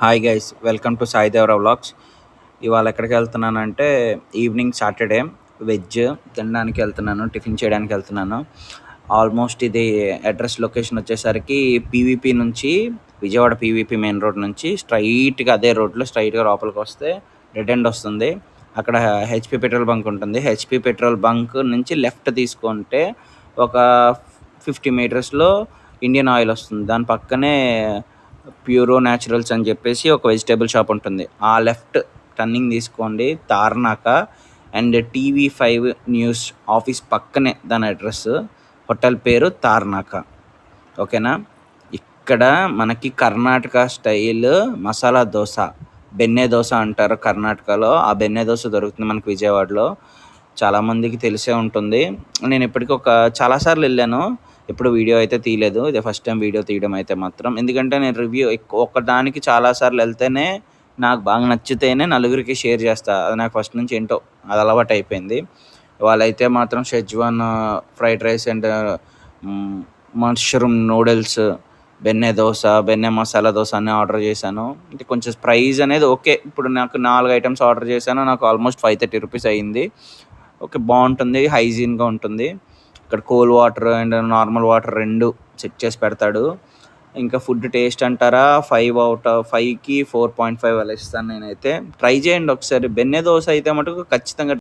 Hi guys, welcome to Sai Devara vlogs. ఇవాళ ఎక్కడికి వెళ్తున్నానంటే evening Saturday veg తినడానికి వెళ్తున్నాను, టిఫిన్ చేయడానికి వెళ్తున్నాను. ఆల్మోస్ట్ ఇది అడ్రస్ లొకేషన్ వచ్చేసరికి పీవీపీ నుంచి విజయవాడ పీవీపీ మెయిన్ రోడ్ నుంచి స్ట్రైట్గా అదే రోడ్లో స్ట్రైట్గా లోపలికి వస్తే డెడ్ ఎండ్ వస్తుంది. అక్కడ హెచ్పి పెట్రోల్ బంక్ ఉంటుంది. హెచ్పి పెట్రోల్ బంక్ నుంచి లెఫ్ట్ తీసుకుంటే ఒక 50 మీటర్స్లో ఇండియన్ ఆయిల్ వస్తుంది. దాని పక్కనే ప్యూరో న్యాచురల్స్ అని చెప్పేసి ఒక వెజిటేబుల్ షాప్ ఉంటుంది. ఆ లెఫ్ట్ టర్నింగ్ తీసుకోండి, Tarnaka and TV5 news office పక్కనే దాని అడ్రస్. హోటల్ పేరు తార్నాక. ఓకేనా. ఇక్కడ మనకి కర్ణాటక స్టైల్ మసాలా దోశ, బెన్నె దోశ అంటారు కర్ణాటకలో. ఆ బెన్నె దోశ దొరుకుతుంది మనకి విజయవాడలో. చాలామందికి తెలిసే ఉంటుంది. నేను ఇప్పటికీ చాలాసార్లు వెళ్ళాను, ఎప్పుడు వీడియో అయితే తీయలేదు. ఇదే ఫస్ట్ టైం వీడియో తీయడం అయితే మాత్రం. ఎందుకంటే నేను రివ్యూ ఒకదానికి చాలాసార్లు వెళ్తేనే నాకు బాగా నచ్చితేనే నలుగురికి షేర్ చేస్తా. అది నాకు ఫస్ట్ నుంచి ఏంటో అది అలవాటు అయిపోయింది. వాళ్ళైతే మాత్రం schezwan fried rice and mushroom noodles, బెన్నె దోశ, బెన్నె మసాలా దోశ అన్నీ ఆర్డర్ చేశాను. అంటే కొంచెం ప్రైస్ అనేది ఓకే. ఇప్పుడు నాకు 4 ఐటమ్స్ ఆర్డర్ చేశాను, నాకు ఆల్మోస్ట్ 530 రూపీస్ అయ్యింది. ఓకే, బాగుంటుంది, హైజీన్గా ఉంటుంది. ఇక్కడ cold water and normal water 2 set చేసి పెడతాడు. ఇంకా ఫుడ్ టేస్ట్ అంటారా, 5/5కి 4.5 అలా ఇస్తాను నేనైతే. ట్రై చేయండి ఒకసారి. బెన్నె దోశ అయితే మటుకు ఖచ్చితంగా